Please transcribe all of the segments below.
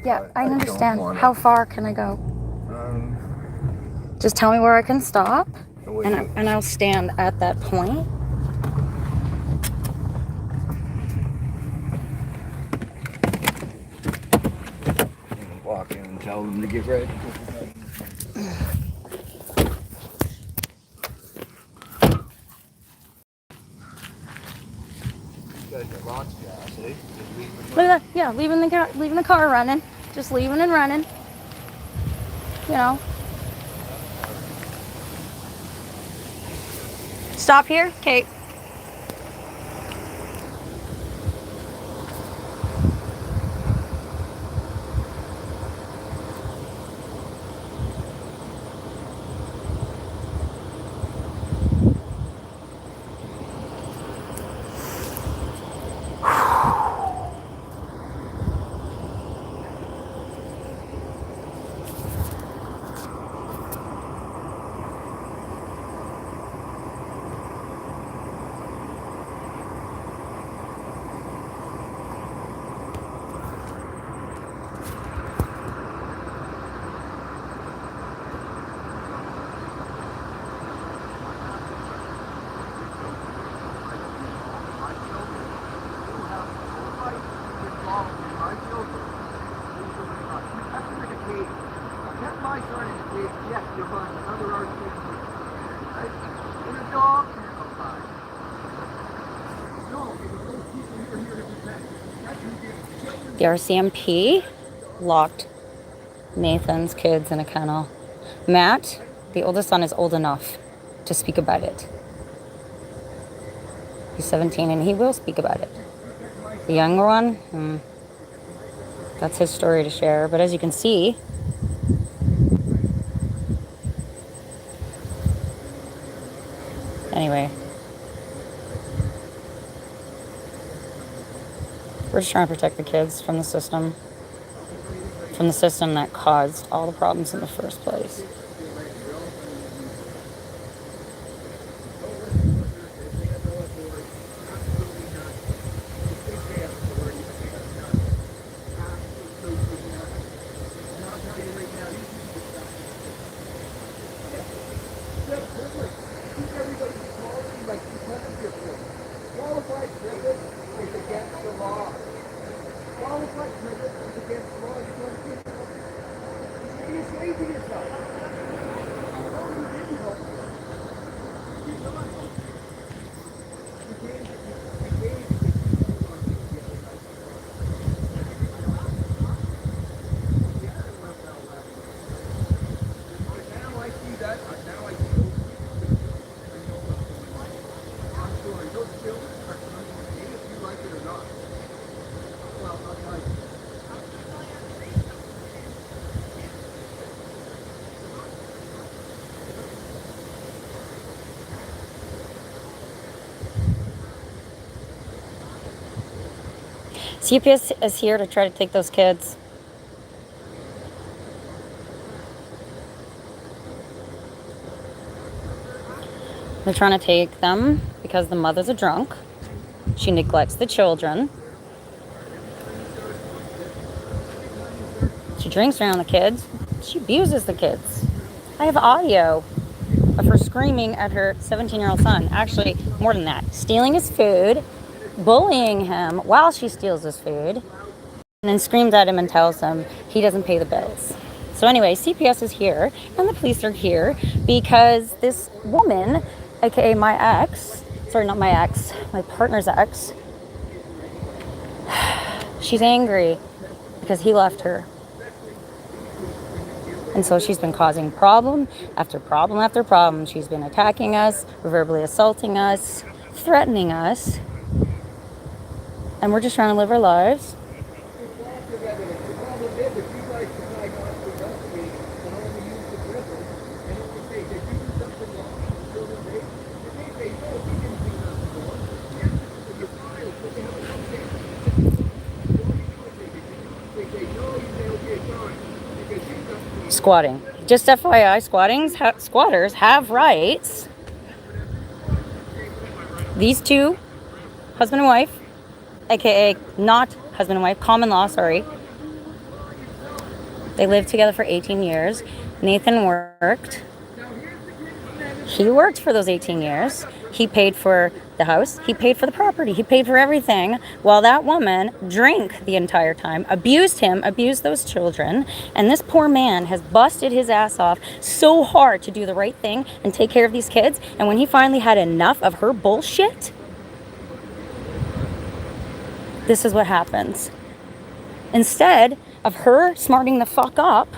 Yeah, I understand. How far can I go? Just tell me where I can stop, and I'll stand at that point. Walk in and tell them to get ready. Look at that. Yeah, leaving the car running. Just leaving and running. You know. Stop here, Kate. The RCMP locked Nathan's kids in a kennel. Matt, the oldest son, is old enough to speak about it. He's 17 and he will speak about it. The younger one, that's his story to share. But as you can see, anyway, we're just trying to protect the kids from the system that caused all the problems in the first place. CPS is here to try to take those kids. They're trying to take them because the mother's a drunk. She neglects the children. She drinks around the kids. She abuses the kids. I have audio of her screaming at her 17-year-old son. Actually, more than that. Stealing his food, bullying him while she steals his food, and then screams at him and tells him he doesn't pay the bills. So anyway, CPS is here, and the police are here because this woman, aka my ex, sorry, not my ex, my partner's ex, she's angry because he left her. And so she's been causing problem after problem after problem. She's been attacking us, verbally assaulting us, threatening us. And we're just trying to live our lives. Squatting. Just FYI, squatters have rights. These two, husband and wife, aka not husband and wife, common law, sorry, They lived together for 18 years. Nathan worked. He worked for those 18 years. He paid for the house. He paid for the property. He paid for everything while that woman drank the entire time, abused him, abused those children. And this poor man has busted his ass off so hard to do the right thing and take care of these kids. And when he finally had enough of her bullshit, this is what happens. Instead of her smarting the fuck up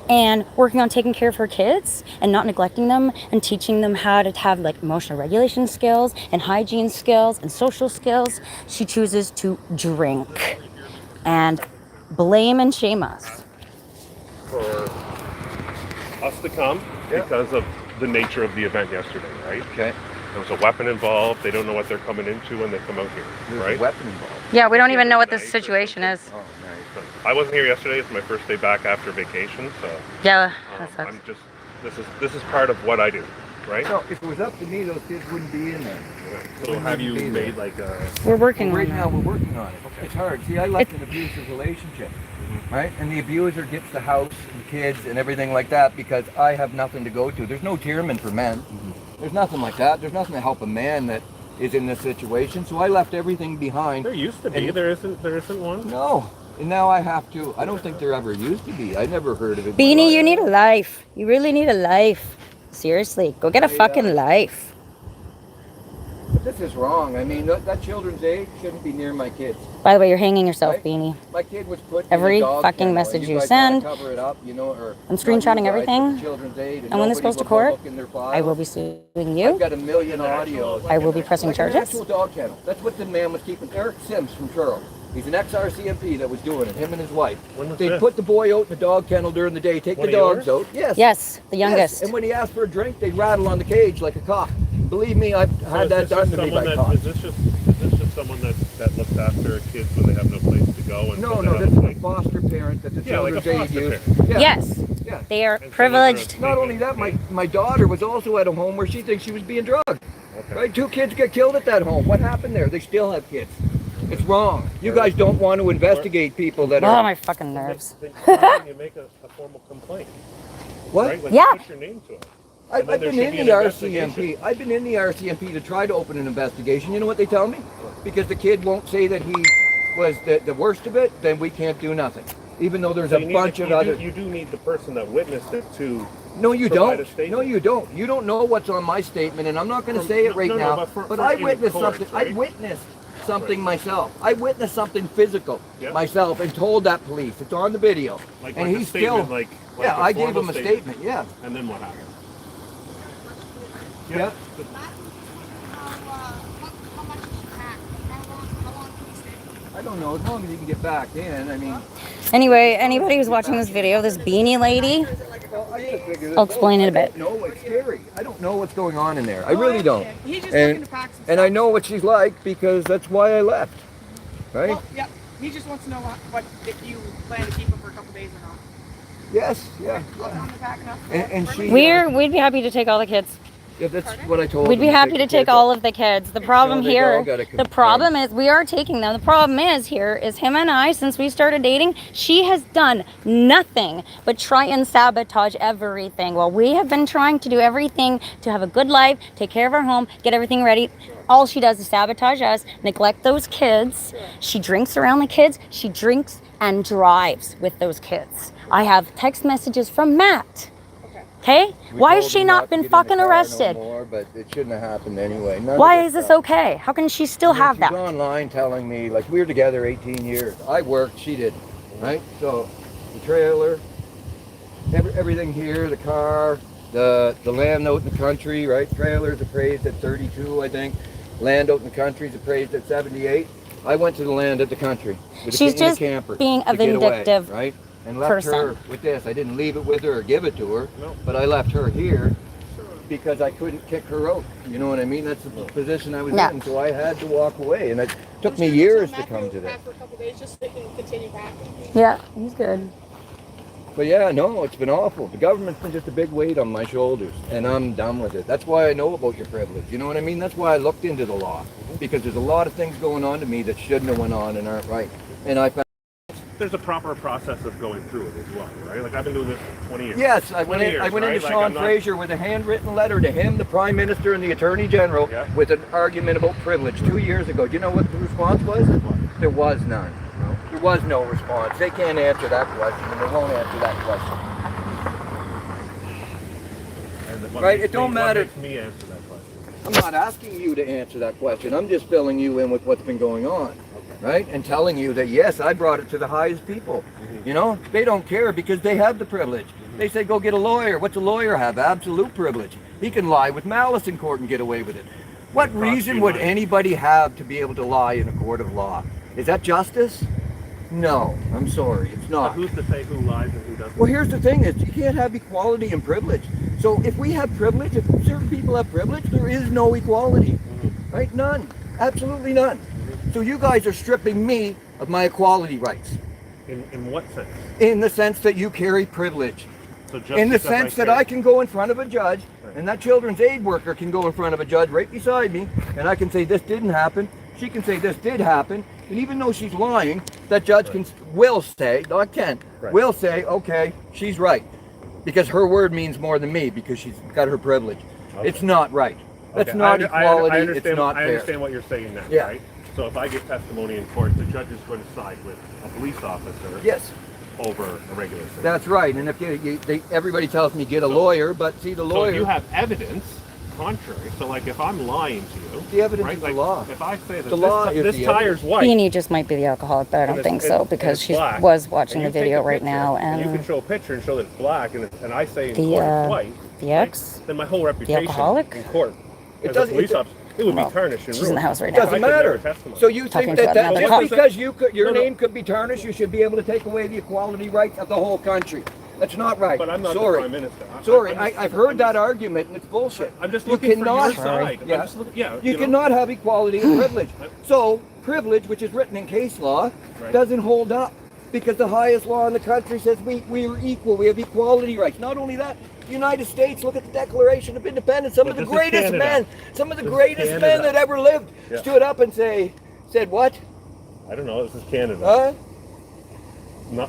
and working on taking care of her kids and not neglecting them and teaching them how to have like emotional regulation skills and hygiene skills and social skills, she chooses to drink and blame and shame us. For us to come because of the nature of the event yesterday, right? Okay. There was a weapon involved. They don't know what they're coming into when they come out here, There's right? a weapon involved. Yeah, we don't even know what this situation is. Oh, nice. I wasn't here yesterday. It's my first day back after vacation, so Yeah, that sucks. I'm just this is part of what I do, right? So if it was up to me, those kids wouldn't be in there. So have you made like a? We're working Right on now, that. we're working on it. It's hard. See, I left an abusive relationship, right? And the abuser gets the house and kids and everything like that because I have nothing to go to. There's no tierman for men. There's nothing like that. There's nothing to help a man that is in this situation. So I left everything behind. There used to be. And- There isn't one. No. And now I have to. I don't think there ever used to be. I never heard of it. Beanie, you need a life. You really need a life. Seriously, go get a fucking life. But this is wrong. I mean, that children's age shouldn't be near my kids. By the way, you're hanging yourself, Right? Beanie. My kid was put Every in a dog fucking kennel, message and you guys send, gotta cover it up, you know, or I'm not you screenshotting guys, everything. but the children's aid, And when this nobody goes to will go court, look in their files. I will be suing I've you. got a million audios. I will be pressing Like an charges. actual dog kennel. That's what the man was keeping. Eric Sims from Truro. He's an ex-RCMP that was doing it, him and his wife. When was They this? put the boy out in the dog kennel during the day, take One the of dogs yours? out. Yes. Yes, the Yes. youngest. And when he asked for a drink, they rattle on the cage like a cock. Believe me, I've had that done to me by cops. Is this just someone that looks after kids when they have no place to go? And No, so no, they this have is a a place? foster parent that the Yeah, like a children's aid foster used. Yeah. Yes, Yeah. they are And so privileged. Not only that, my daughter was also at a home where she thinks she was being drugged. Okay. Right? 2 kids get killed at that home. What happened there? They still have kids. It's wrong. You guys don't want to investigate people that Oh, are... my fucking nerves. Then why don't you make a formal complaint? What? Right? Like Yeah. Put your name to it. I've And then there been should in be the an RCMP. investigation. I've been in the RCMP to try to open an investigation. You know what they tell me? Because the kid won't say that he was the worst of it, then we can't do nothing. Even though there's So a bunch of other... You do need the person that witnessed it to. No, you provide a don't. statement. No, you don't. You don't know what's on my statement, and I'm not going to say it right No, now. but but for I in witnessed court, something. right? I witnessed something myself. I witnessed something physical Yeah. myself, and told that police. It's on the video. Like and a he's statement, still. like Yeah, a I gave formal him a statement. Yeah. And then what happened? Yeah. I don't know. As long as you can get back in. I mean. Anyway, anybody who's watching this video, this Beanie lady, Well, I gotta figure this I'll explain out. it a bit. No, it's scary. I don't know what's going on in there. I really don't. He's just looking And, to pack some and I stuff. know what she's like because that's why I left. Right? Well, yeah. He just wants to know what if you plan to keep him for a couple days or not. Yes. Yeah. I'll tell him to pack enough. And for she- him. we'd be happy to take all the kids. Yeah, that's what I told We'd be them, happy to the take kids all out. of the kids. The problem they've all here, gotta the conform. problem is we are taking them. The problem is here is him and I, since we started dating, she has done nothing but try and sabotage everything. While we have been trying to do everything to have a good life, take care of our home, get everything ready, all she does is sabotage us, neglect those kids. She drinks around the kids. She drinks and drives with those kids. I have text messages from Matt. Okay? We Why has told she them not to been get in the fucking car no arrested? more, but it shouldn't have happened anyway. None of Why is this stuff. okay? How can she still have She's that? online telling me, like, we were together 18 years. I worked, she did, right? So, the trailer, everything here, the car, the land out in the country, right? Trailer's appraised at 32, I think. Land out in the country is appraised at 78. I went to the land at the country with She's in just a camper being a to get away, vindictive right? And left person. her with this. I didn't leave it with her or give it to her, No. but I left her here because I couldn't kick her out. You know what I mean? That's the position I was Yeah. in, so I had to walk away, and it took me years to come to this. For a couple days just so they can continue packing. Yeah, he's good. But yeah, no, it's been awful. The government's been just a big weight on my shoulders, and I'm done with it. That's why I know about your privilege. You know what I mean? That's why I looked into the law, because there's a lot of things going on to me that shouldn't have went on and aren't right. And I found there's a proper process of going through it as well, right? Like I've been doing this for 20 years. Yes, I went 20 years, into right? Like, Sean I'm not- Fraser with a handwritten letter to him, the Prime Minister, and the Attorney General Yeah. with an argument about privilege 2 years ago. Do you know what the response was? There was none. There was no response. They can't answer that question, and they won't answer that question. And what Right, makes it don't me- matter. What makes me answer that question? I'm not asking you to answer that question. I'm just filling you in with what's been going on, right? And telling you that, yes, I brought it to the highest people. You know, they don't care because they have the privilege. They say, go get a lawyer. What's a lawyer have? Absolute privilege. He can lie with malice in court and get away with it. What reason would anybody have to be able to lie in a court of law? Is that justice? No, I'm sorry, it's So not. who's to say who lies and who doesn't? Well, here's the thing is, you can't have equality and privilege. So if we have privilege, if certain people have privilege, there is no equality, right? None, absolutely none. So you guys are stripping me of my equality rights. In what sense? In the sense that you carry privilege. So just In the because sense that carry- I can go in front of a judge, and that children's aid worker can go in front of a judge right beside me, and I can say this didn't happen. She can say this did happen, and even though she's lying, that judge will say, not can, will say, okay, she's right, because her word means more than me because she's got her privilege. Okay. It's not right. That's Okay, not equality. I understand, it's not I fair. understand what you're saying now, Yeah. right? So if I get testimony in court, the judge is going to side with a police officer Yes, over a regular citizen. that's right. And if everybody tells me get a lawyer, but see the So lawyer. you have evidence contrary. So like if I'm lying to you, The evidence right? is Like the law. if I say that The law is this the tire's white, Beanie just might be the alcoholic, but I don't and think it's- so and because it's she black, was watching and the you take video a right picture, now, and you and can show a picture and show that it's black, and I say in The, court it's white, the right? ex, then my whole reputation alcoholic? in court It as a doesn't- police it- officer, it would Well, be tarnished and she's in the ruined. house right It now. doesn't I could matter. never testify. So you Talking think to that another just cop. because your No, no. name could be tarnished, you should be able to take away the equality rights of the whole country? That's not right. But I'm not Sorry. the Prime Minister. Sorry, I'm just- I've heard I'm that just- argument and it's bullshit. I'm just You looking cannot- for your side. Yeah. I'm just looking, yeah, You know. cannot have equality and privilege. So privilege, which is written in case law, Right. doesn't hold up because the highest law in the country says we are equal. We have equality rights. Not only that, the United States, look at the Declaration of Independence. Some But of the this is greatest Canada. men, some of the This is greatest men Canada. that ever lived Yeah. stood up and said what? I don't know. This is Canada, Huh?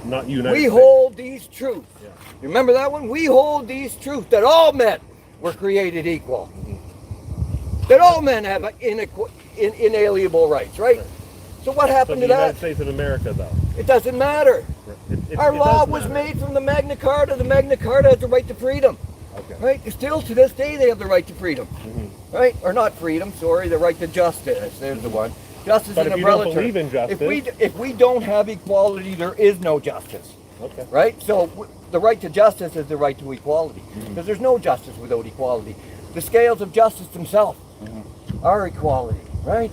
not United We States. hold these truths. Yeah. You remember that one? We hold these truths that all men were created equal. That all men have inalienable rights, right? So what So happened the to United that? States of America, though. It doesn't matter. Our It law does was matter. made from the Magna Carta. The Magna Carta has the right to freedom, Okay. right? Still to this day they have the right to freedom, right? Or not freedom, sorry, the right to justice. There's the one. Justice But is if an you don't umbrella believe term. in justice, If we don't have equality, there is no justice. okay. Right? So the right to justice is the right to equality. Because there's no justice without equality. The scales of justice themselves are equality, right?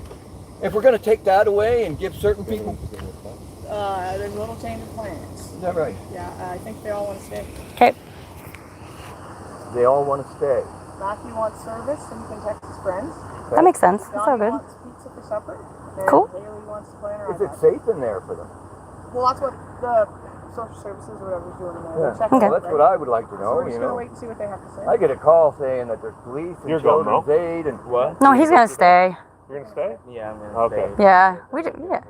If we're going to take that away and give certain people... There's a little change in plans. Is that right? Yeah, I think they all want to stay. Okay. They all want to stay. Matthew wants service, and he can text his friends. That makes sense. That's all Johnny good. wants pizza for supper. And Cool. Haley wants to play on her Is it iPad. safe in there for them? Well, that's what the social services or whatever's doing in there. Yeah. They're checking Okay. it, Well, that's right? what I would like to So know, we're just you gonna know. wait and see what they have to say. I get a call saying that there's police and You're going, children's aid and... What? No, he's gonna stay. You're gonna stay? Yeah, I'm gonna Okay. stay. Yeah, we do. Yeah.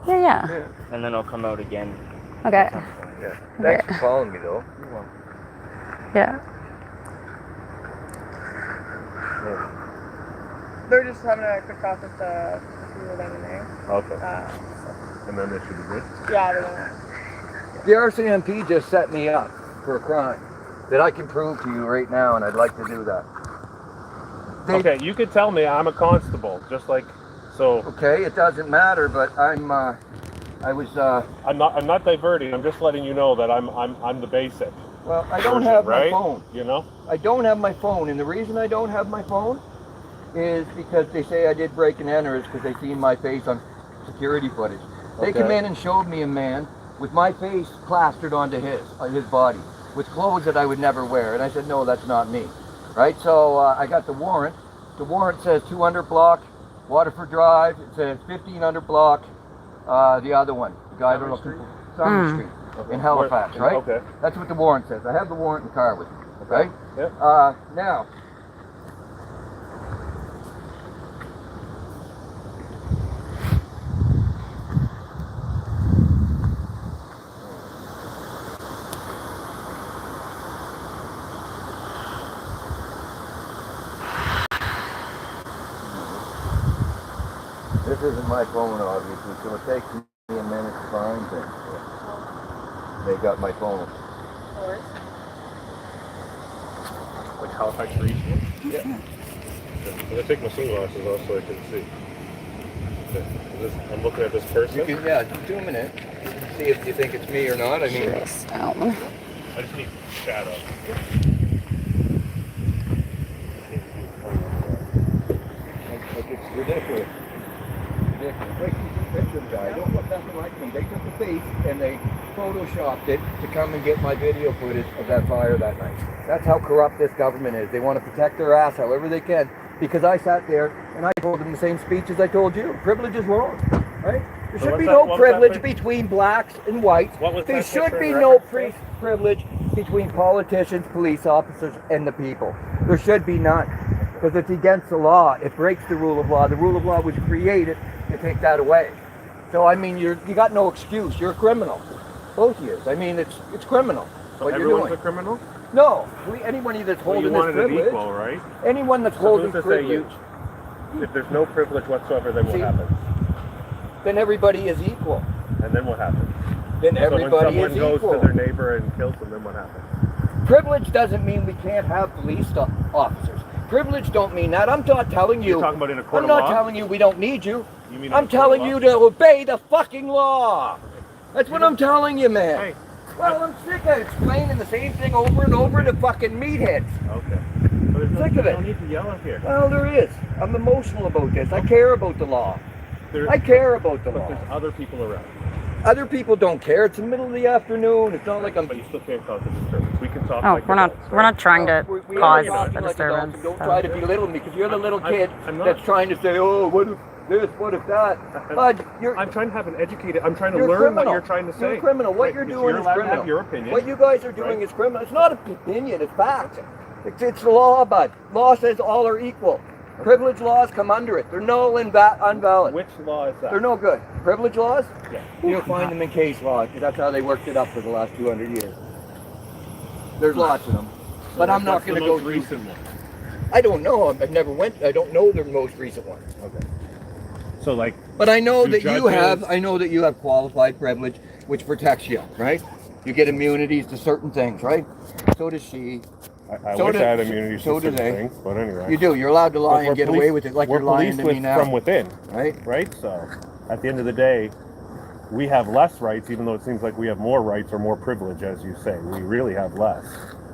Yeah. And then I'll come out again. Okay. Yeah. Thanks for calling me, though. Yeah. They're just having a quick talk with a few of them in there. Okay. So, And then they should be good. yeah, they're gonna... The RCMP just set me up for a crime that I can prove to you right now, and I'd like to do that. They- Okay, you could tell me I'm a constable, just like so. Okay, it doesn't matter, but I'm I'm not diverting. I'm just letting you know that I'm the basic. well, I don't version, have right? my phone. You know. I don't have my phone, and the reason I don't have my phone is because they say I did break and enter is because they seen my face on security footage. They Okay. come in and showed me a man with my face plastered onto his body, with clothes that I would never wear, and I said, no, that's not me, right? So I got the warrant. The warrant says 200 block, Waterford Drive. It says 1500 block, the other one, the guy I don't know, Summer Street in Halifax, right? Okay. That's what the warrant says. I have the warrant in the car with me, right? Yeah. Now, isn't my phone, obviously, so it takes me a minute to find things. They got my phone. Like Halifax regional? Yeah. I'm gonna take my sunglasses off so I can see. I'm looking at this person. You can, yeah, 2 minutes. See if you think it's me or not. I mean, I just need shadow. like it's ridiculous. Ridiculous. Like these picture of the guy. Don't look nothing like him. They took the face and they photoshopped it to come and get my video footage of that fire that night. That's how corrupt this government is. They want to protect their ass however they can. Because I sat there and I told them the same speech as I told you. Privilege is wrong, right? There should be no privilege between blacks and whites. There should be no privilege between politicians, police officers, and the people. There should be none. Because it's against the law. It breaks the rule of law. The rule of law was created to take that away. So, I mean, you got no excuse. You're a criminal. Both of you. I mean, it's criminal. So what everyone's you're doing. a criminal? No. Anybody that's Well, holding you this wanted privilege. it equal, right? Anyone that's So holding who's to say privilege. if there's no privilege whatsoever, then what See, happens? Then everybody is equal. And then what happens? Then So everybody when is someone goes equal. to their neighbor and kills them, then what happens? Privilege doesn't mean we can't have police officers. Privilege don't mean that. I'm not telling you. You're talking about in a court I'm of not law? telling you we don't need you. You mean I'm telling you to obey the fucking law. That's what I'm telling you, man. Hey. Well, I'm sick of explaining the same thing over and over to fucking meatheads. Okay. But there's Sick of it. no need to yell up here. Well, there is. I'm emotional about this. I care about the law. I care about the But law. there's other people around. Other people don't care. It's the middle of the afternoon. It's not like I'm. But you still can't cause a disturbance. We can talk Oh, like we're not adults, we're right? not trying to We cause are talking a like disturbance. adults. Don't so. try to belittle me because you're the little kid I'm not. that's trying to say, oh, what if this, what if that? Bud, I'm trying to have an educated. I'm trying to you're learn criminal. what you're trying to say. You're a criminal. What Right, you're because doing you're is allowed to criminal. have your opinion. What you guys are doing right? is criminal. It's not an opinion. It's fact. It's the law, bud. Law says all are equal. Privilege laws come under it. They're null and invalid. Which law is that? They're no good. Privilege laws? Yeah. You'll find them in case law, because that's how they worked it up for the last 200 years. There's lots of them. But I'm not going to go through. Recent one. I don't know. I've never went. I don't know the most recent one. Okay. So like. But I know Do that you judges- have. I know that you have qualified privilege, which protects you, right? You get immunities to certain things, right? So does she. I So wish do- I had immunity so to do certain they. things, but anyway. You do. You're allowed to lie But and get away with it, like we're you're lying policed to me now, from within, right? right? So, at the end of the day, we have less rights, even though it seems like we have more rights or more privilege, as you say. We really have less.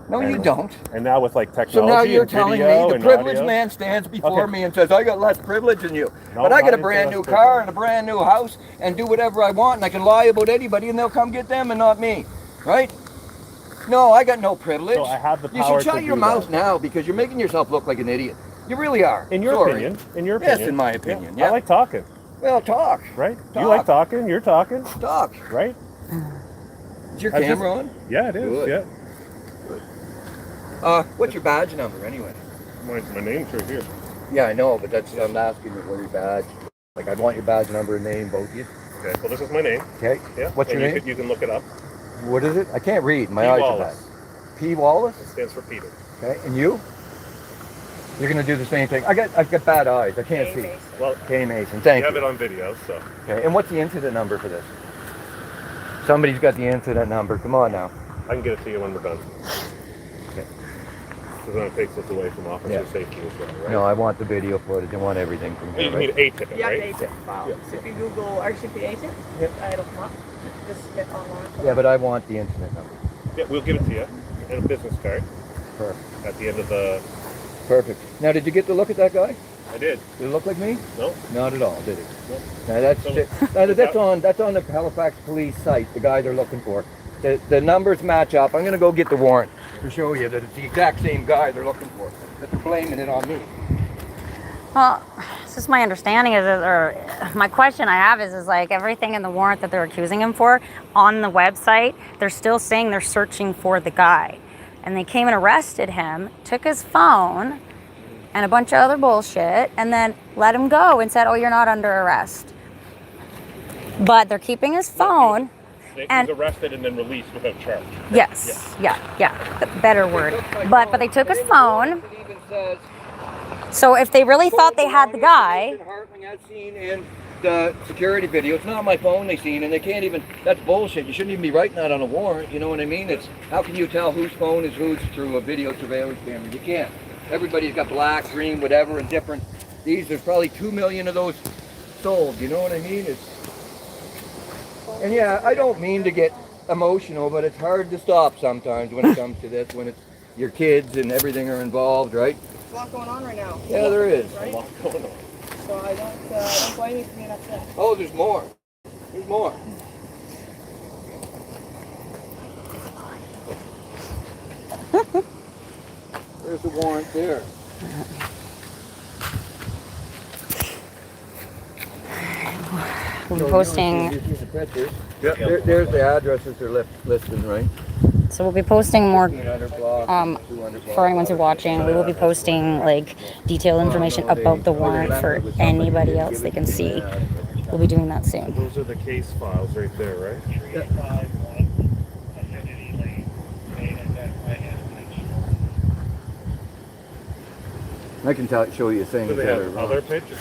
No, you And- don't. And now with like So technology now you're and telling me video the and privileged audio, man stands before Okay. me and says, I got less privilege than you. No, but I I got a didn't say brand less new privilege. car and a brand new house and do whatever I want and I can lie about anybody and they'll come get them and not me. Right? No, I got no privilege. So I have the You power should shut to your do mouth that. now because you're making yourself look like an idiot. You really are. In your Sorry. opinion. In your Yes, opinion. in my opinion, Yeah. yeah. I like talking, Well, talk. right? Talk. You like talking, you're talking, Talk. right? Is your I just- camera on? Yeah, it is. Good. Yeah. What's your badge number anyway? My name's right here. Yeah, I know, but that's I'm asking you for your badge. Like I want your badge number and name, both of you. Okay, well this is my name. Okay. Yeah. What's and your you name? Can, you can look it up. What is it? I can't read. My P. eyes Wallace. are bad. P. Wallace. It stands for Peter. Okay. And you? You're gonna do the same thing. I've got bad eyes. I can't see. Well, K. Mason. Thank you have you. it on video, so. Okay. And what's the incident number for this? Somebody's got the incident number. Come on now. I can get it to you when we're done. Okay. Because then it takes us away from officer Yeah. safety as well, right? No, I want the video footage. I want everything from You here. need Right? a ticket, Yeah, right? agent file. So if you Google RCP agent, it'll come up. Just get online. Yeah, but I want the incident number. Yeah, we'll give it to you. And a business card Perfect. at the end of the. Perfect. Now, did you get to look at that guy? I did. Did it look like me? No? Not at all, did it? No. Now that's So- that's on the Halifax police site. The guy they're looking for. The numbers match up. I'm gonna go get the warrant to show you that it's the exact same guy they're looking for. That they're blaming it on me. Well, it's just my understanding is, or my question I have is like everything in the warrant that they're accusing him for on the website, they're still saying they're searching for the guy. And they came and arrested him, took his phone and a bunch of other bullshit, and then let him go and said, oh, you're not under arrest. But they're keeping his phone. He And- was arrested and then released without charge. Yes, yeah, better word. But they took his phone. It even says, So if they really thought they had the guy, Hartling as seen in security video. It's not my phone they seen, and they can't even. That's bullshit. You shouldn't even be writing that on a warrant. You know what I mean? It's how can you tell whose phone is whose through a video surveillance camera? You can't. Everybody's got black, green, whatever, and different. There's probably 2 million of those sold. You know what I mean? And yeah, I don't mean to get emotional, but it's hard to stop sometimes when it comes to this. When it's your kids and everything are involved, right? There's a lot going on right now. Yeah, there is. Right? A lot going on. So I don't blame you for being upset. Oh, there's more. There's more. There's the warrant there. We'll be posting. There's the addresses they're listing, right? So we'll be posting more 100 block, 200 block. for anyone who's watching. We will be posting like detailed information about the warrant for anybody else they can see. We'll be doing that soon. Those are the case files right there, right? I can show you things Do they that are have wrong. other pictures?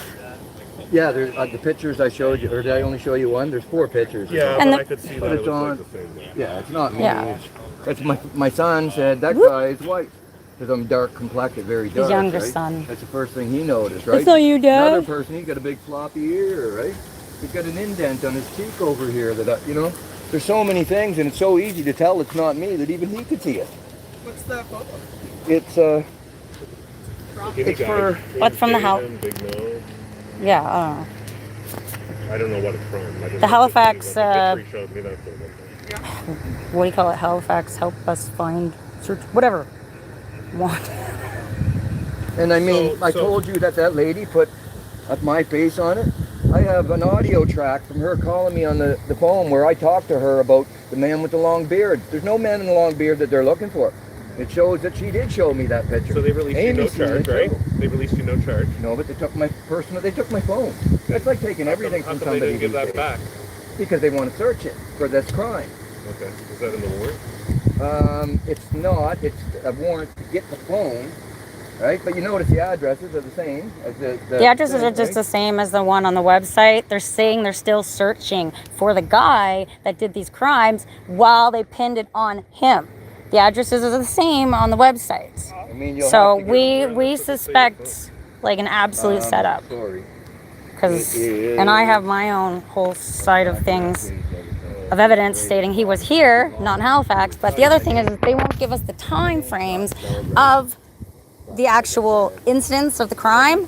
Yeah, there's the pictures I showed you, or did I only show you one? There's 4 pictures. Yeah, And but the- I could see But that it's it was on. like the same guy. Yeah, it's not me. Yeah. That's my son said that guy is white because I'm dark complected, very dark. younger right? son. That's the first thing he noticed, right? It's not you, Dad. Another person, he's got a big floppy ear, right? He's got an indent on his cheek over here that you know. There's so many things, and it's so easy to tell it's not me that even he could see it. What's the photo? It's Skinny It's guy, for- big What's from the house? chin, Big nose. Yeah, I don't know. I don't know what it's from. I just The Halifax, The picture he showed me, that's what it was. What do you call it? Halifax, help us find, search, whatever. Want. And I mean, So- I told you that lady put my face on it. I have an audio track from her calling me on the phone where I talked to her about the man with the long beard. There's no man in the long beard that they're looking for. It shows that she did show me that picture. So they released you no Amy seen it charge, right? too. They released you no charge. No, but they took my they took my phone. That's like taking everything How from come they somebody didn't give these that days. back? Because they want to search it for this crime. Okay. Is that in the warrant? It's not. It's a warrant to get the phone, right? But you notice the addresses are the same as The addresses thing, are just the right? same as the one on the website. They're saying they're still searching for the guy that did these crimes while they pinned it on him. The addresses are the same on the website. I mean, you'll So have to give we suspect like an absolute setup. Sorry. And I have my own whole side of things of evidence stating he was here, not in Halifax. But the other thing is they won't give us the time frames of the actual incidents of the crime.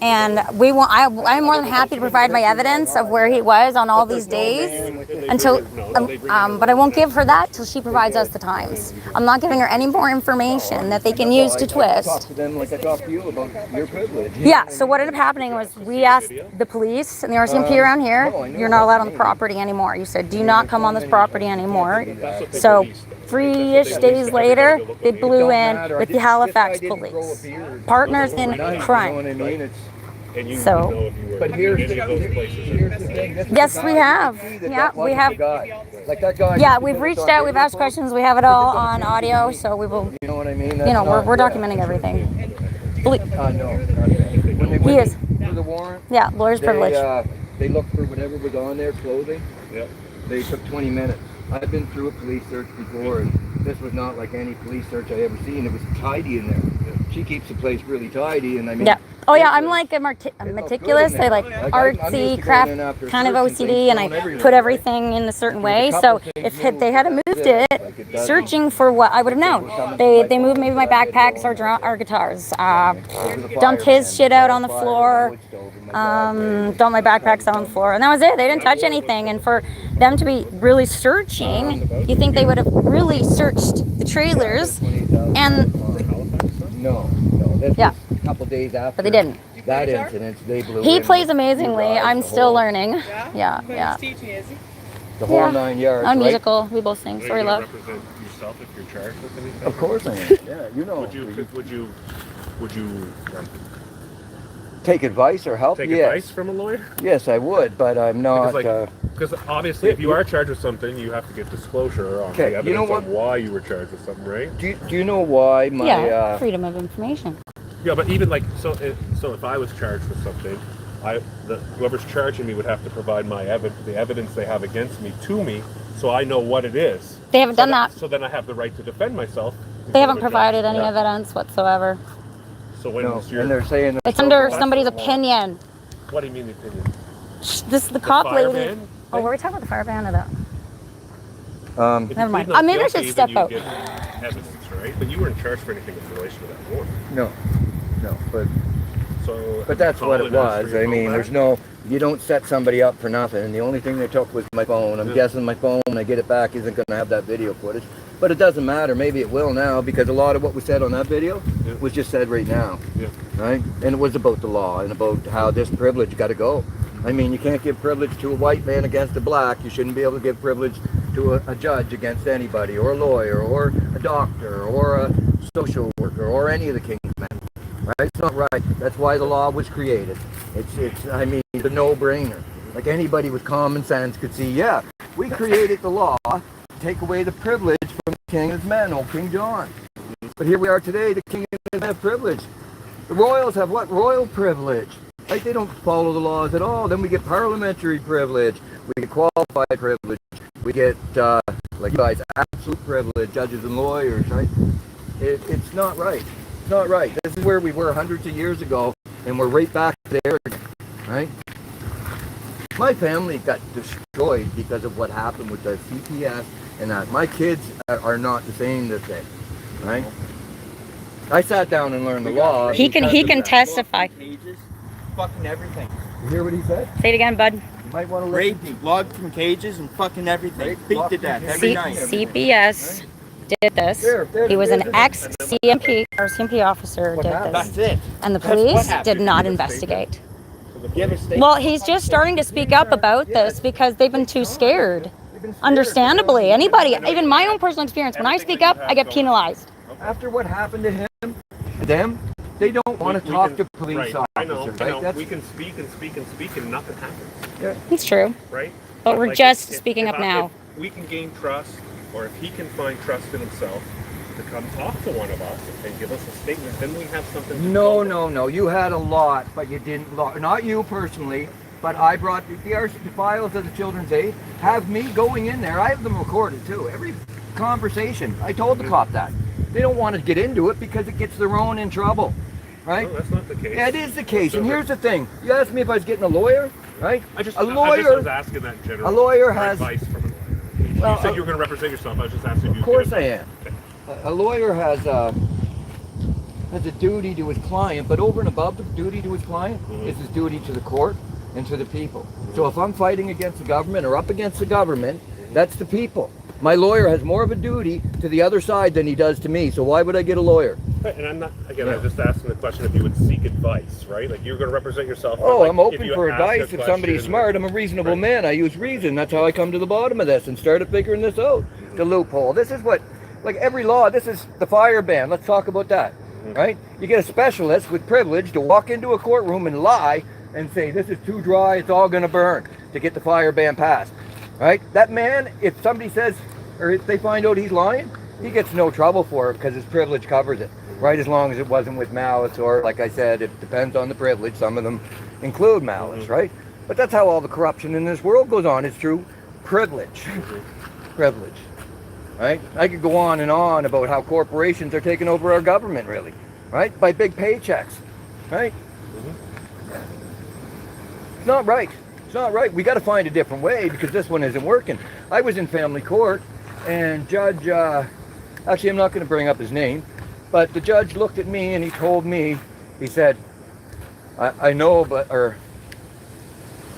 And I'm more than happy to provide my evidence of where he was on all these days until, but I won't give her that till she provides us the times. I'm not giving her any more information that they can use to I talk twist. to them like I talk to you about your privilege. Yeah, so what ended up happening was we asked the police and the RCMP around here, you're not allowed on the property anymore. You said, do not come on this property anymore. So 3-ish days later, they blew in with the Halifax police. Partners in You know what crime. I mean? It's, And you So- would know if you were but in here's any of those places. here's the thing. This is Yes, the we guy. have. You can see that Yeah, that we wasn't have. the guy. Like that guy. Yeah, just we've because reached it's on out, we've asked video, questions, we have it all on audio, so we will, You know what I mean? you know, we're documenting everything. No. When they He went is. for the warrant, Yeah, lawyer's privilege. they looked for whatever was on their clothing. Yep. They took 20 minutes. I've been through a police search before, and this was not like any police search I ever seen. It was tidy in there. She keeps the place really tidy, and I mean. Yeah. Oh yeah, I'm it- like a it looked meticulous. good in I there. like I'm used artsy, to going craft, in after kind of searching OCD, things, and found I everything, put right? everything in a certain There's a way. couple So things if they had moved yeah, it, like it doesn't- searching for what I would have known. They moved maybe my backpacks or our guitars. Dumped his shit out on the floor. Dumped my backpacks out on the floor, and that was it. They didn't touch anything. And for them to be really searching, you think they would have really searched the trailers, and No. That's Yeah. just a couple days after. but they didn't. That incident, they blew He in. plays amazingly. I'm The still whole- learning. Yeah? Yeah, But yeah. he's teaching, is he? The whole Yeah. 9 yards. I'm right? musical. We both sing. Are you Sorry, gonna love. represent yourself if you're charged with anything? Of course I am. Yeah, you know. Would you Take advice or help? take Yes. advice from a lawyer? Yes, I would, but I'm not. Because obviously, if you are charged with something, you have to give disclosure on Okay, the you know evidence what? on why you were charged with something, right? do you know why my? Yeah, freedom of information. Yeah, but even like so if I was charged with something, whoever's charging me would have to provide the evidence they have against me to me, so I know what it is. They haven't done that. So then I have the right to defend myself. They haven't provided any evidence whatsoever. So when and they're saying it's under somebody's opinion. What do you mean opinion? This is the cop lady. Ban? Oh, were we talking about the fire ban or that? Never mind. Maybe I should step out. Evidence, right? But you weren't charged for anything in relation to that war. No, but So, that's what it was. I mean, you don't set somebody up for nothing. And the only thing they took was my phone. I'm guessing my phone, when I get it back, isn't going to have that video footage. But it doesn't matter. Maybe it will now, because a lot of what was said on that video was just said right now. Yeah. Right? And it was about the law and about how this privilege got to go. I mean, you can't give privilege to a white man against a black. You shouldn't be able to give privilege to a judge against anybody, or a lawyer, or a doctor, or a social worker, or any of the king's men. Right? It's not right. That's why the law was created. It's I mean, the no-brainer. Like anybody with common sense could see, yeah, we created the law to take away the privilege from the king and his men, old King John. But here we are today, the king and his men have privilege. The royals have what? Royal privilege. Right? They don't follow the laws at all. Then we get parliamentary privilege. We get qualified privilege. We get, like you guys, absolute privilege, judges and lawyers, right? It's not right. It's not right. This is where we were hundreds of years ago, and we're right back there again, right? My family got destroyed because of what happened with the CPS and that. My kids are not the same this day, right? I sat down and learned the law. He can testify. Cages, fucking everything. You hear what he said? Say it again, bud. You might want to Raped, listen. logged from cages, and fucking everything. Raped, Beat locked to death from every cages. night. CPS did this. He was an ex-CMP or CMP officer. Did this, That's it. and the That's what police happened. did not investigate. You have a statement? Well, he's just starting to speak up about this because they've been too scared. Understandably, anybody, even my own personal experience, when I speak up, I get penalized. After what happened to him, to them, they don't want to talk to police officers. I know. Right? We can speak and speak and speak and nothing happens. It's true. Right? But we're just speaking up now. If we can gain trust, or if he can find trust in himself to come talk to one of us and give us a statement, then we have something to No. talk about. You had a lot, but you didn't. Not you personally, but I brought the files of the Children's Aid. Have me going in there. I have them recorded too. Every conversation. I told the cop that. They don't want to get into it because it gets their own in trouble. Right? No, that's not the case. Yeah, it is the case. And here's the thing. You asked me if I was getting a lawyer, right? I just a lawyer. I was asking that in general. A lawyer for has advice from a lawyer. Well, you said you were going to represent yourself. I was just asking you. Of course I am. A lawyer has a duty to his client, but over and above the duty to his client is his duty to the court and to the people. So if I'm fighting against the government or up against the government, that's the people. My lawyer has more of a duty to the other side than he does to me. So why would I get a lawyer? Right, and I'm not, again, I'm just asking the question if you would seek advice, right? Like you're going to represent yourself. Oh, like, I'm open if you for ask advice. a If somebody's question, smart, I'm a reasonable man. I use reason. That's how I come to the bottom of this and started figuring this out. The loophole. This is what, like every law, this is the fire ban. Let's talk about that, right? You get a specialist with privilege to walk into a courtroom and lie and say, this is too dry, it's all going to burn, to get the fire ban passed, right? That man, if somebody says, or if they find out he's lying, he gets no trouble for it because his privilege covers it, right? As long as it wasn't with malice, or like I said, it depends on the privilege. Some of them include malice, right? But that's how all the corruption in this world goes on. It's through privilege. Privilege, right? I could go on and on about how corporations are taking over our government, really, right? By big paychecks, right? It's not right. It's not right. We got to find a different way because this one isn't working. I was in family court, and Judge, actually I'm not going to bring up his name, but the judge looked at me and he told me, he said, I know,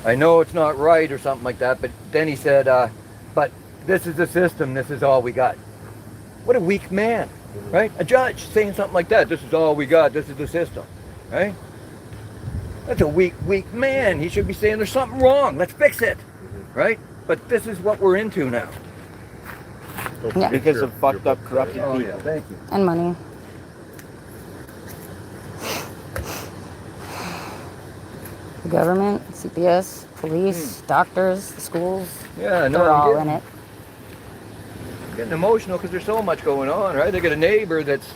I know it's not right or something like that, but then he said, but this is the system, this is all we got. What a weak man, right? A judge saying something like that, this is all we got, this is the system, right? That's a weak man. He should be saying there's something wrong, let's fix it, right? But this is what we're into now. Yeah. Because of fucked up, corrupted Oh people. yeah, thank you. And money. The government, CPS, police, doctors, the schools, Yeah, no, they're I'm all getting, in it. getting emotional because there's so much going on, right? I got a neighbor that's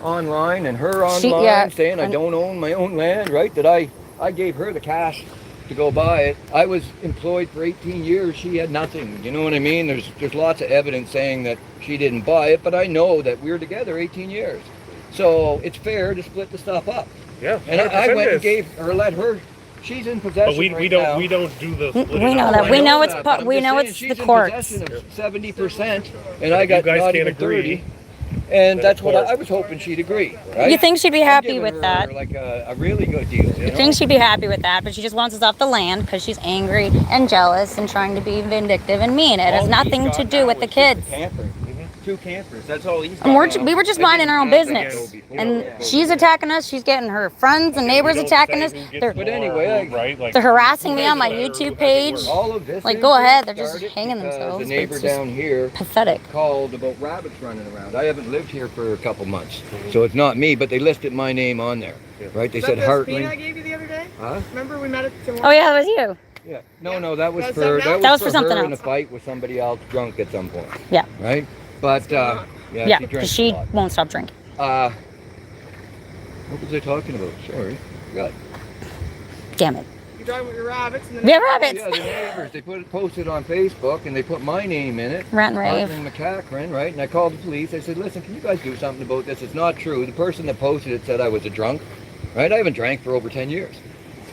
online and her online yeah, saying I and- don't own my own land, right? That I I gave her the cash to go buy it. I was employed for 18 years. She had nothing. You know what I mean? There's lots of evidence saying that she didn't buy it, but I know that we were together 18 years. So it's fair to split the stuff up. Yeah, And I went and is. gave or let her. She's in possession But we right don't now. we don't do the. We splitting know up. that. I We know that, it's but I'm we just know saying it's she's the in courts. possession of 70%, and I If got you guys not can't even agree, 30. And then that's of what course. I was hoping she'd agree. Right? You think she'd be I'm happy giving with her, that? Like a really good deal. You You know? think she'd be happy with that, but she just wants us off the land because she's angry and jealous and trying to be vindictive and mean. It has All nothing he's to got do now with the is just a kids. camper. 2 campers. That's all he's got. And now. we were just I minding didn't our own have that business. before. And she's attacking us. She's getting her friends and Again, we neighbors don't attacking say us. who gets They're, But more, anyway, who, right? Like, they're harassing me who on my has it better, who YouTube has it page. worse. all of this Like, go ahead. They're just started hanging because themselves. The but neighbor it's just down here pathetic. called about rabbits running around. I haven't lived here for a couple months, so it's not me. But they listed my name on there, right? They Is said that the spin I Hartling. gave you the other day? Huh? Remember we met at Tim Oh, yeah, that was you. Yeah. No, that was That's for something else? That was for for something her in a else. fight with somebody else drunk at some point, Yeah. right? But Yeah, she because drinks she a lot. won't stop drinking. What was I talking about? Sorry. God. Damn it. You're talking about your rabbits and then We have rabbits. Yeah, the neighbors. They posted on Facebook and they put my name in it. Rant and rave. Hartling McCachran, right? And I called the police. I said, listen, can you guys do something about this? It's not true. The person that posted it said I was a drunk, right? I haven't drank for over 10 years.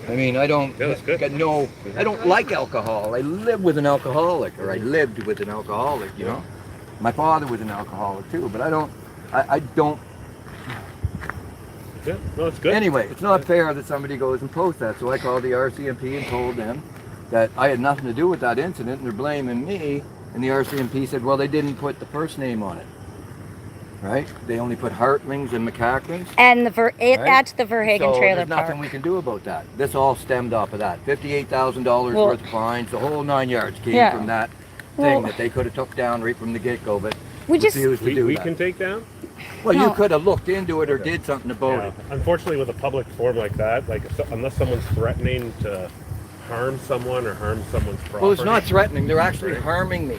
I mean, I don't Yeah, that's good. I don't like alcohol. I live with an alcoholic, or I lived with an alcoholic, you know? My father was an alcoholic too, but I don't. Yeah, no, it's good. Anyway, it's not fair that somebody goes and posts that. So I called the RCMP and told them that I had nothing to do with that incident, and they're blaming me. And the RCMP said, well, they didn't put the first name on it, right? They only put Hartlings and McCachrans. And Right? at the Verhagen So trailer there's nothing park. we can do about that. This all stemmed off of that. $58,000 Well- worth of fines. The whole 9 yards came Yeah. from that Well- thing that they could have took down right from the get-go, but We just- refused to do we that. can take down. Well, No. you could have looked into it or did something about Yeah. it. Unfortunately, with a public forum like that, unless someone's threatening to harm someone or harm someone's property. Well, it's not threatening. They're actually harming me.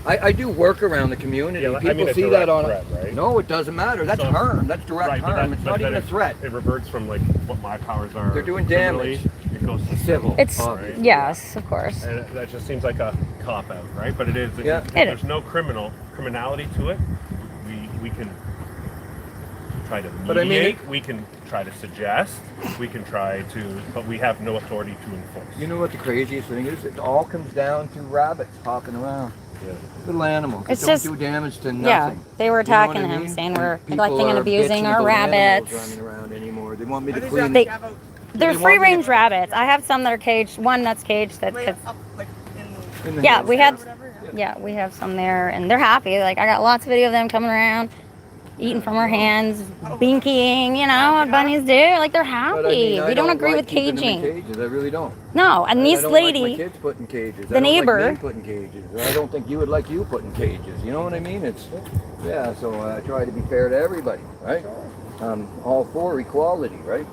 I do work around the community. Yeah, I People mean a see direct that on. threat, right? No, it doesn't matter. That's So- harm. That's direct Right, but harm. that- It's but not then even a threat. It reverts from like what my powers are. They're doing criminally, damage. It goes to Civil. It's, Right. yes, of course. And that just seems like a cop out, right? But it is. Yeah. If It there's no criminality to it. We can try to mediate. But I mean, we can try to suggest. We can try to, but we have no authority to enforce. You know what the craziest thing is? It all comes down to rabbits hopping around. Yeah. Little animals. It's They don't just- do damage to nothing. Yeah, they were You know what attacking I him, mean? saying we're People neglecting and are abusing bitching our about animals rabbits. running around anymore. They want me to Are these clean. They- rabbits you have out They're They want me free-range to- rabbits. I have some that are caged. One that's caged. That's way up like in in the yeah, hills we there. had or whatever? yeah, we have some there, and they're happy. Like I got lots of video of them coming around, eating from our hands, binkying. You know what bunnies do? Like they're happy. But I mean, I we don't agree like with keeping them in caging. cages. I really don't. No, and I this don't lady, like my kids put in cages. the I don't neighbor- like men put in cages. I don't think you would like you put in cages. You know what I mean? It's yeah. So I try to be fair to everybody, right? All for equality, right?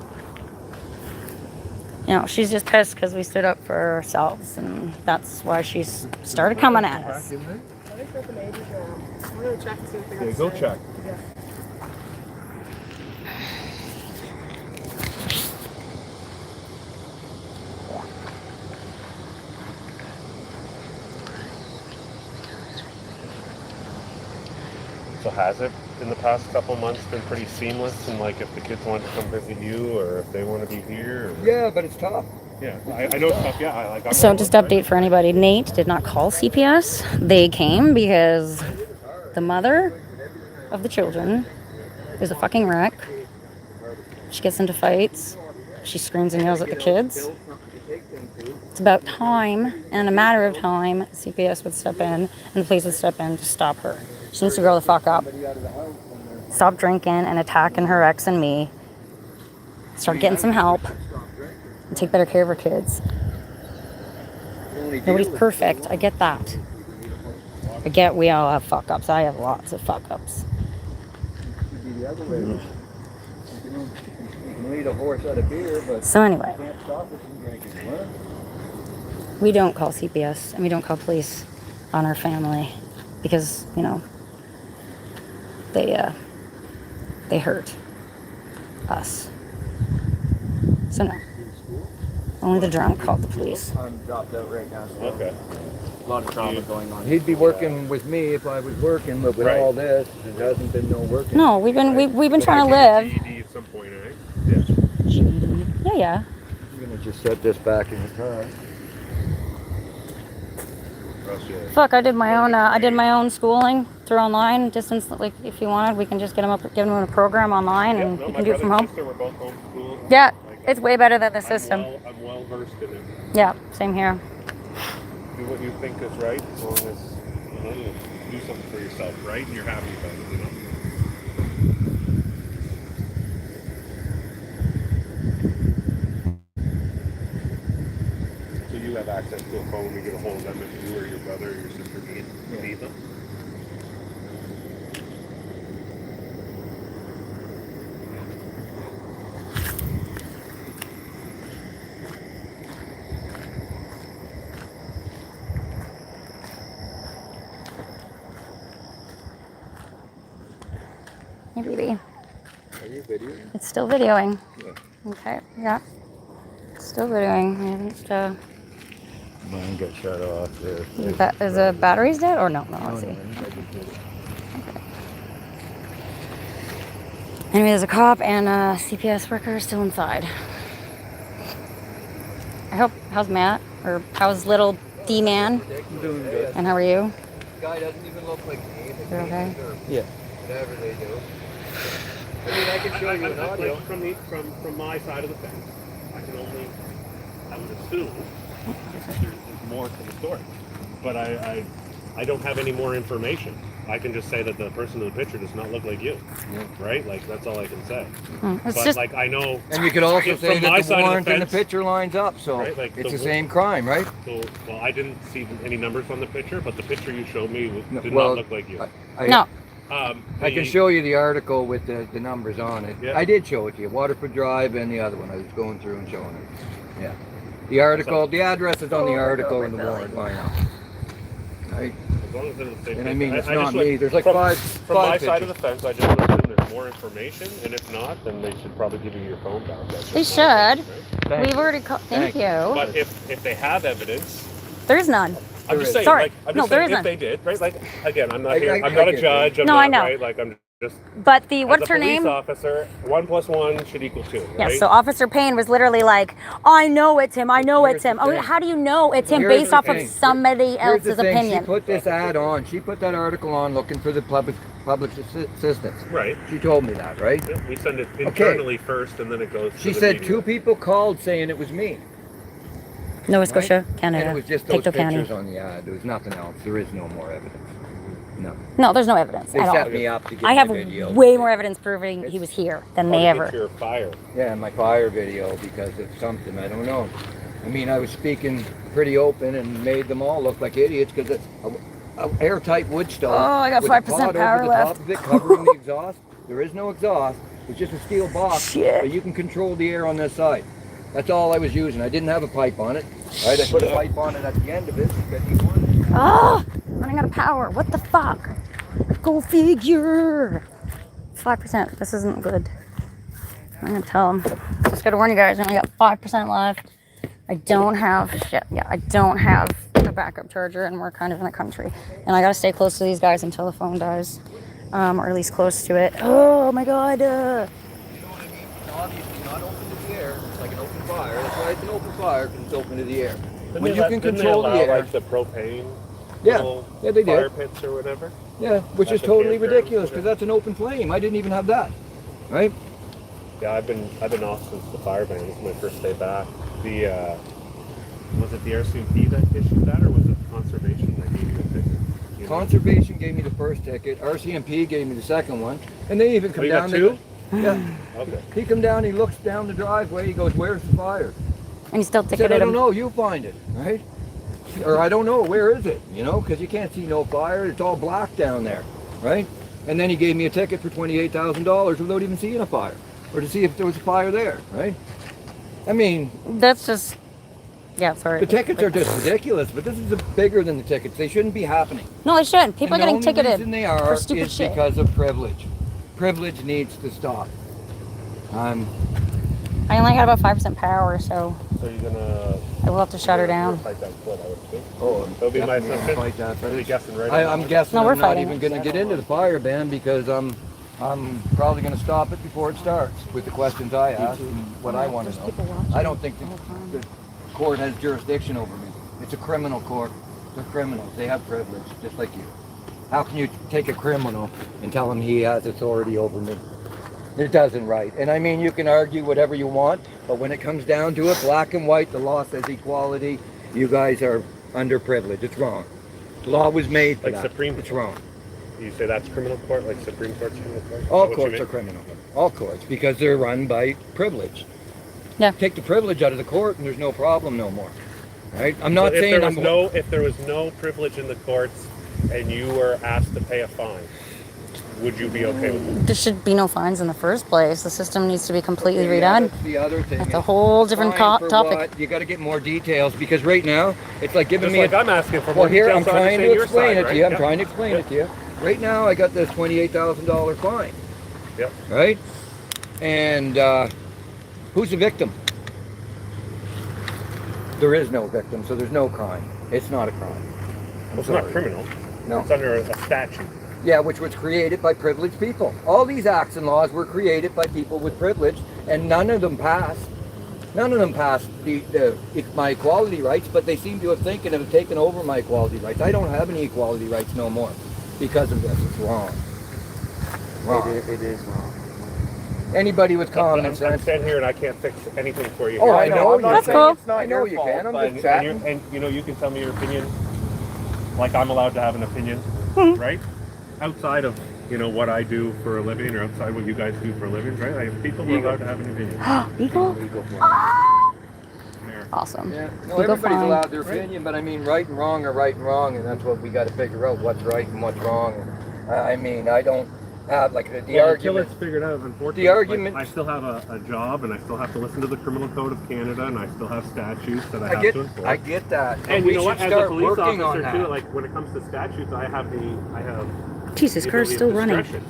you know, she's just pissed because we stood up for ourselves, and that's why she's started coming at us. I think they're the neighbors now. I'm gonna check and see what they got Okay, to go say. check. Yeah. So has it in the past couple months been pretty seamless? And like, if the kids want to come visit you, or if they want to be here? Or... Yeah, but it's tough. Yeah, I know it's tough. Yeah, I'm So just update for anybody. Nate did not call CPS. They came because the mother of the children is a fucking wreck. She gets into fights. She screams and yells at the kids. It's about time, and in a matter of time, CPS would step in and the police would step in to stop her. She needs to grow the fuck up. Stop drinking and attacking her ex and me. Start getting some help. And take better care of her kids. Nobody's perfect. I get that. I get we all have fuck ups. I have lots of fuck ups. You can lead a horse out of beer, but So anyway, you can't stop it from drinking. What? we don't call CPS and we don't call police on our family because, you know, they hurt us. So no. Only the drunk called the police. I'm dropped out right now. So Okay. A lot of trauma going on. he'd be working with me if I was working, but with Right. all this, there hasn't been no working. No, we've been trying to live. GED at some point, eh? Yeah. Yeah. I'm gonna just set this back in the car. Fuck, I did my own schooling through online distance. Like, if you wanted, we can just give them a program online, and No, you my can do it from brother and home. sister were both homeschooled. Yeah, Like, it's way better than the system. I'm well versed in it. Yeah, same here. Do what you think is right, as long as you do something for yourself, right? And you're happy about it, So you have access to a phone to get a hold of them if you or your brother or your sister need them? Hey, baby. Are you videoing? It's still videoing. Yeah. Okay, yeah. It's still videoing. We haven't, Mine got shut off there. is the batteries dead or no? No, No, let's see. no, I just did it. Anyway, there's a cop and a CPS worker still inside. How's Matt? Or how's little D-man? Doing good. And how are you? This guy doesn't even look like me. You're okay? Yeah. Whatever they do. I mean, I can show you an audio. From my side of the fence, I would assume there's more to the story. But I don't have any more information. I can just say that the person in the picture does not look like you. Yeah. Right? Like, that's all I can say. It's But just like, I know. And you could also From say my that the side of the warrant and the fence- picture lines up, so Right, like it's the the same crime, right? So, well, I didn't see any numbers on the picture, but the picture you showed me did well, not look like you. no. I can show you the article with the numbers on it. Yeah. I did show it to you, Waterford Drive and the other one. I was going through and showing it. Yeah. The article, the address is on the article in the warrant lineup. Right? As long as they're the same And I thing. mean, it's I not just me. would- There's like from five my pictures. side of the fence, I just would assume there's more information, and if not, then they should probably give you your phone back. That's They just my opinion, should. right? We've already called. Thank Thank you. But if they have evidence, There's none. I'm just is. saying. Sorry. Like, I'm No, just there saying isn't. if they did, right? Like, again, I'm not I- here. I- I'm I not a get judge. I'm No, not, I know. Right? Like, I'm just. But the As what's a her police name? officer, 1 + 1 should equal 2. Yeah, Right? so Officer Payne was literally like, I know it's him, I know Here's it's him. the Oh, thing. how do you know it's him Here's based the off of thing. somebody Here's the else's thing. opinion? She put this ad on. She put that article on looking for the public assistance. Right. She told me that, right? Yeah, we send it internally first, and then it goes. She to the said media. 2 people called saying it was me. Nova Scotia, right? Canada, And it was just those Pictou pictures County. on the ad. There was nothing else. There is no more evidence. No. No, there's no evidence They at set all. me up to get I have my video. way more evidence proving he was here than How they to ever. get your fire. Yeah, my fire video because of something. I don't know. I mean, I was speaking pretty open and made them all look like idiots because it's a airtight wood stove. Oh, I got with a 5% pod power over the left. top of it covering the exhaust. There is no exhaust. It's just a steel box. Shit. But you can control the air on this side. That's all I was using. I didn't have a pipe on it. Right? I put a pipe on it at the end of it because you wanted. Oh, running out of power. What the fuck? Go figure. 5%. This isn't good. I'm gonna tell him. Just gotta warn you guys. I only got 5% left. I don't have shit. Yeah, I don't have a backup charger, and we're kind of in the country. And I gotta stay close to these guys until the phone dies, or at least close to it. Oh my god. You know what I mean? It's obviously not open to the air. It's like an open fire. That's why it's an open fire because it's open to the air. When you can control the air. Like the propane. Yeah, little yeah, they fire did. pits or whatever. Yeah, which At is the totally campgrounds, ridiculous because whatever. that's an open flame. I didn't even have that. Right? Yeah, I've been off since the fire ban. This is my first day back. The was it the RCMP that issued that, or was it conservation that gave you the ticket? You know? Conservation gave me the first ticket. RCMP gave me the second one, and they even come you down. got 2? Yeah, Okay. he come down. He looks down the driveway. He goes, "Where's the fire?" And you still I said, ticketed "I don't him. know. You find it, right?" Or I don't know. Where is it? You know, because you can't see no fire. It's all black down there, right? And then he gave me a ticket for $28,000 without even seeing a fire, or to see if there was a fire there, right? I mean, That's just. Yeah, sorry. the tickets are just ridiculous, but this is bigger than the tickets. They shouldn't be happening. No, they shouldn't. People are And getting the only ticketed reason they for are stupid is shit. because of privilege. Privilege needs to stop. I only got about 5% power, so are you gonna? I will have to shut her down. Fight that foot, I would think. Oh, That would be my definitely assumption. fight that, but I'd be it's- guessing right. I'm guessing No, we're I'm not fighting even it. going to get into the fire ban because I'm probably going to stop it before it starts with the questions I ask and what I want to know. I don't think the court has jurisdiction over me. It's a criminal court. They're criminals. They have privilege, just like you. How can you take a criminal and tell him he has authority over me? It doesn't right. And I mean, you can argue whatever you want, but when it comes down to it, black and white, the law says equality. You guys are underprivileged. It's wrong. The law was made for Like that. Supreme It's wrong. You say that's criminal court, like Supreme Court's criminal court? Is All that what you courts mean? are criminal. All courts, because they're run by privilege. Yeah. Take the privilege out of the court, and there's no problem no more. Right? I'm not So saying if there was no privilege in the courts and you were asked to pay a fine, would you be okay with it? There should be no fines in the first place. The system needs to be completely Okay, yeah, redone. that's the other thing. That's a whole different Fine for topic. what? You got to get more details because right now it's like giving Just me like I'm asking for Well, more here, I'm details trying to understand your explain side, it to you. right? I'm trying to explain it to you. Right now, I got this $28,000 fine. Yep. Right? And who's the victim? There is no victim, so there's no crime. It's not a crime. I'm It's not sorry. criminal. No. It's under a statute. Yeah, which was created by privileged people. All these acts and laws were created by people with privilege, and none of them passed. None of them passed my equality rights, but they seem to have taken over my equality rights. I don't have any equality rights no more because of this. It's wrong. Wrong. It is wrong. Anybody with common I'm sense. standing here and I can't fix anything for you. Oh, here. I know. I'm not That's saying cool. it's not I know your you fault, can. I'm but- just chatting. And you know, you can tell me your opinion, like I'm allowed to have an opinion, Mm-hmm. right? Outside of what I do for a living, or outside what you guys do for a living, right? I have people who are allowed to have an opinion. Eagle? There. Awesome. Yeah. No, Eagle everybody's fine. allowed their opinion, but I mean, right and wrong are right and wrong, and that's what we got to figure out: what's right and what's wrong. And, I mean, I don't have like the Well, argument. until it's figured out, unfortunately, The argument- I still have a job, and I still have to listen to the Criminal Code of Canada, and I still have statutes that I have to enforce. I get that. But And we you know should what? As a start police working on officer that. too, like when it comes to statutes, I have Jesus, the car's ability still of running. discretion,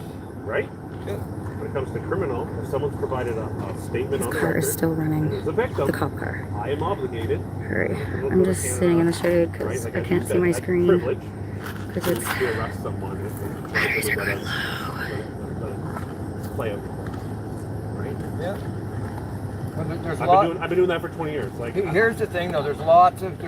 right? Yeah. When it comes to criminal, if someone's provided a statement This on the car is record, still and running. there's a victim, The cop car. I am obligated. Hurry. to I'm look just at sitting in the camera, shade because right? Like I as you can't see said, my that's screen. Privilege Because it's. to arrest someone and Batteries are let going it play out. Right? Yeah. Well, there's a lot. I've been doing that for 20 years. Like Here's the thing, though. There's lots of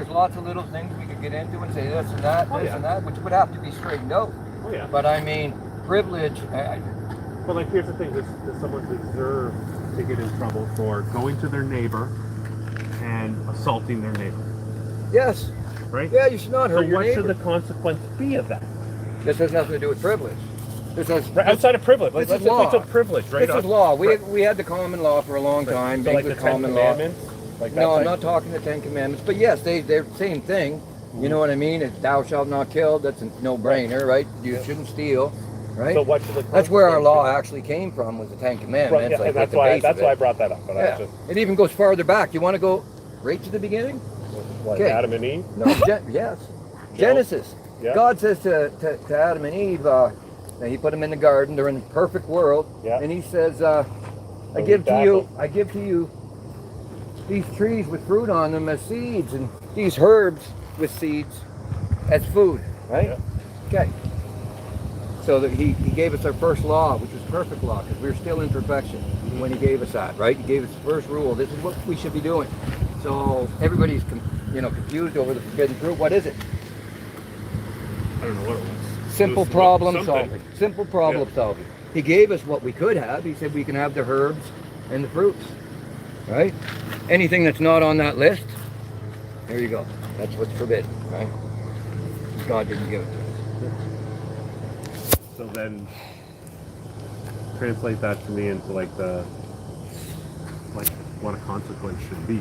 little things we could get into and say this and that, Oh, this yeah. and that, which would have to be straightened out. Oh yeah. But I mean, privilege. But like, here's the thing: does someone deserve to get in trouble for going to their neighbor and assaulting their neighbor? Yes. Right? Yeah, you should not So hurt your what neighbor. should the consequence be of that? This has nothing to do with privilege. This has. Right, outside of privilege. This Let's is law. we took privilege, right? This is law. We had the common law for a long time. So like the English Ten common law. Commandments. Like that No, I'm type- not talking the Ten Commandments, but yes, they're the same thing. You know what I mean? It's thou shalt not kill. That's a no-brainer, right? You shouldn't steal, right? So what should the That's where our consequence law be? actually came from, was the Ten Right, Commandments. yeah, like, and at that's the why base of I it. brought that up. But I Yeah. just It even goes farther back. You want to go right to the beginning? like Okay. Adam and Eve. No, yes. Genesis. Yeah. God says to Adam and Eve, he put them in the garden. They're in a perfect world, Yeah. and he says, "I Don't give eat to that, you these trees with fruit on them as seeds, and these herbs with seeds as food." Right? Yeah. Okay. So that he gave us our first law, which was perfect law, because we were still in perfection when he gave us that. Right? He gave us the first rule. This is what we should be doing. So everybody's confused over the forbidden fruit. What is it? I don't know what it was. Simple It was problem something. solving. Simple problem solving. He gave us what we could have. He said we can have the herbs and the fruits. Right? Anything that's not on that list, there you go. That's what's forbidden. Right? God didn't give it to us. So then, translate that to me into like what a consequence should be.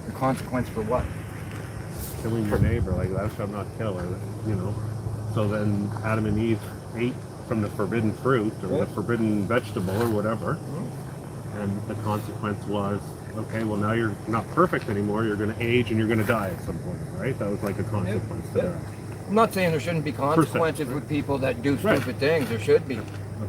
The consequence for what? Killing your neighbor, like thou shalt not kill, or So then Adam and Eve ate from the forbidden fruit or Yeah. the forbidden vegetable or whatever, and the consequence was, okay, well now you're not perfect anymore. You're going to age and you're going to die at some point, right? That was like a consequence to Yeah. that. I'm not saying there shouldn't be consequences with people that do Right. stupid things. There should be.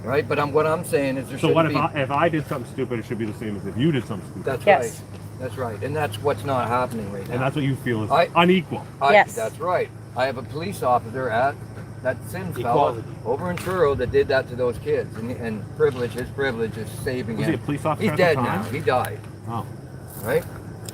Right? But what I'm saying is there So shouldn't what be. if I did something stupid? It should be the same as if you did something stupid. That's Yes. right. That's right, and that's what's not happening right now. And that's what you feel is I- unequal. Yes. That's right. I have a police officer at that Sims fella Equality. over in Truro that did that to those kids, and his privilege is saving Was him. he a police officer He's at dead the now. time? He died, Oh. right?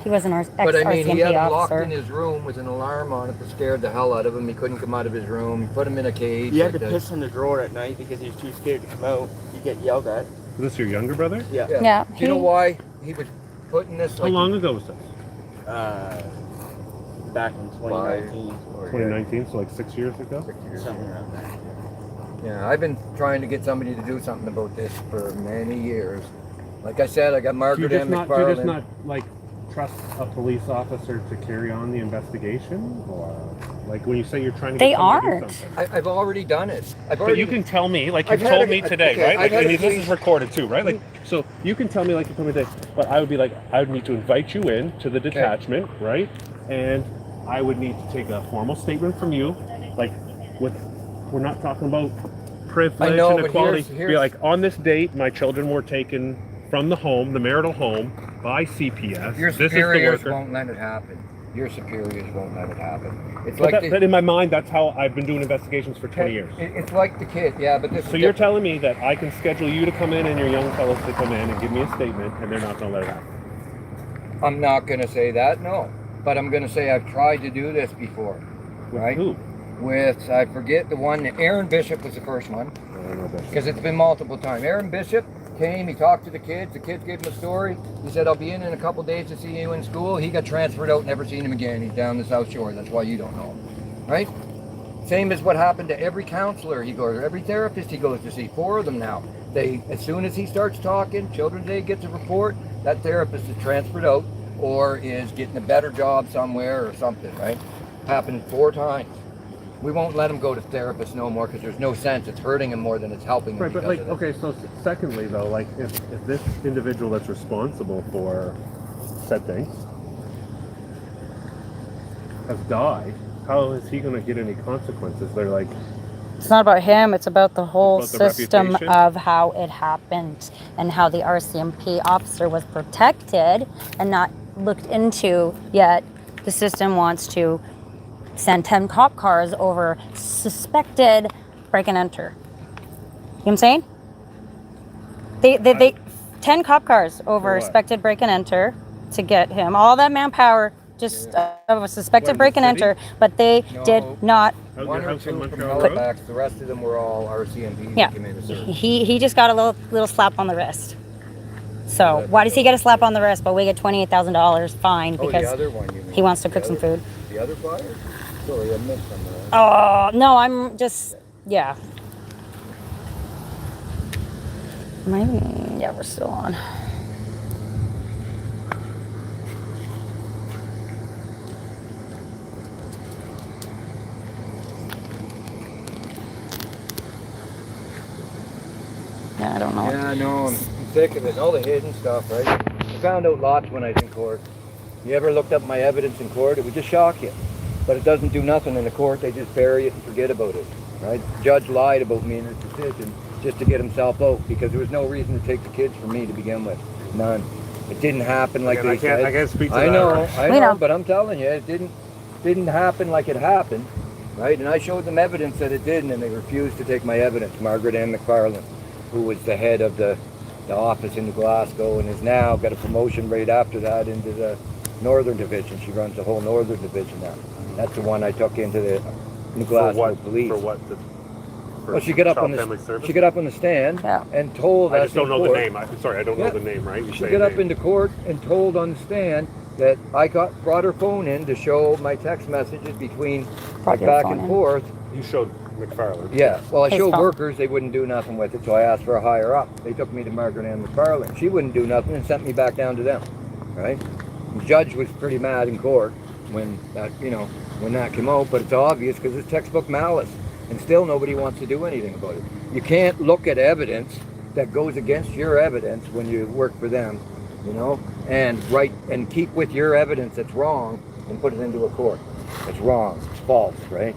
He was an But I mean, he had ex-RCMP him locked officer. in his room with an alarm on it that scared the hell out of him. He couldn't come out of his room. He put him in a cage. He had like to that. piss in the drawer at night because he was too scared to come out. You get yelled at. Was this your younger brother? Yeah. Yeah, Do you know he- why he was putting this? How Like, long ago was this? Back in 2019. 2019, so like 6 years ago? Something around there. Yeah, I've been trying to get somebody to do something about this for many years. Like I said, I got Do you Margaret just M. not, do you just McFarland. not like trust a police officer to carry on the investigation? Or like when you say you're trying to They get somebody to do aren't. something? I've already done it. I've But already, you can tell me, like I've you had told a- me today, okay, right? I've Like, had and a this case- is recorded too, right? Like, so you can tell me, like you told me today, but I would be like, I would need to invite you in to the detachment, right? And I would need to take a formal statement from you, like, we're not talking about privilege I know, and but equality. here's- Be like, on this date, my children were taken from the home, the marital home, by CPS. Your This is the superiors worker. won't let it happen. Your superiors won't let it happen. It's But, like but in my mind, that's how I've been doing investigations for 20 years. It's like the kid, yeah. But this So is you're different. telling me that I can schedule you to come in and your young fellas to come in and give me a statement, and they're not going to let it happen? I'm not going to say that, no. But I'm going to say I've tried to do this before, With right? who? With, I forget the one, Aaron Bishop was the first one, I don't know this. because it's been multiple times. Aaron Bishop came, he talked to the kids gave him a story. He said, I'll be in a couple days to see you in school. He got transferred out, never seen him again. He's down the South Shore, that's why you don't know him, right? Same as what happened to every counselor he goes, every therapist he goes to see, 4 of them now. As soon as he starts talking, Children's Aid gets a report, that therapist is transferred out or is getting a better job somewhere or something, right? Happened 4 times. We won't let him go to therapists no more because there's no sense. It's hurting him more than it's helping him. Right, but because like, of this. okay, so secondly though, like if this individual that's responsible for said things has died, how is he going to get any consequences? They're like, It's not about him, it's about the whole It's about the system reputation? of how it happened and how the RCMP officer was protected and not looked into, yet the system wants to send 10 cop cars over suspected break and enter. You know what I'm saying? They 10 cop cars over what? suspected break and enter to get him. All that manpower just of a suspected What, in break the and city? enter, but they No. did not. how's One your or house in 2 from Montreal Road? Halifax. The rest of them were all RCMPs Yeah, that came in to serve. he just got a little slap on the wrist. So why does he get a slap on the wrist, but we get $28,000 fine Oh, the because other one you mean. he wants to The cook some other- food? The other fire? Sorry, I missed some of that. Oh no, I'm just yeah. Yeah, we're still on. Yeah, I don't know. Yeah, no, I'm sick of it. All the hidden stuff, right? I found out lots when I was in court. You ever looked up my evidence in court? It would just shock you. But it doesn't do nothing in the court. They just bury it and forget about it, right? The judge lied about me in his decision just to get himself out because there was no reason to take the kids from me to begin with. None. It didn't happen like Again, they said. I can't speak to I that. know, I We know, know. but I'm telling you, it didn't happen like it happened, right? And I showed them evidence that it didn't, and they refused to take my evidence. Margaret M. McFarland, who was the head of the office in Glasgow and has now got a promotion right after that into the Northern Division. She runs the whole Northern Division now. That's the one I took into the New For Glasgow what? police. For what? For Well, she got up Child on Family the Service? she got up on the stand Yeah. and told I us just don't in know the court- name. Sorry, I don't know Yeah. the name, right? You She say got a up name. into court and told on the stand that I brought her phone in to show my text messages between Brought like your back phone and in. forth. You showed McFarland. Yeah, well, I His showed phone. workers, they wouldn't do nothing with it, so I asked for a higher up. They took me to Margaret Ann McFarland. She wouldn't do nothing and sent me back down to them, right? The judge was pretty mad in court when that came out, but it's obvious because it's textbook malice, and still nobody wants to do anything about it. You can't look at evidence that goes against your evidence when you work for them, and keep with your evidence that's wrong and put it into a court. It's wrong, it's false, right?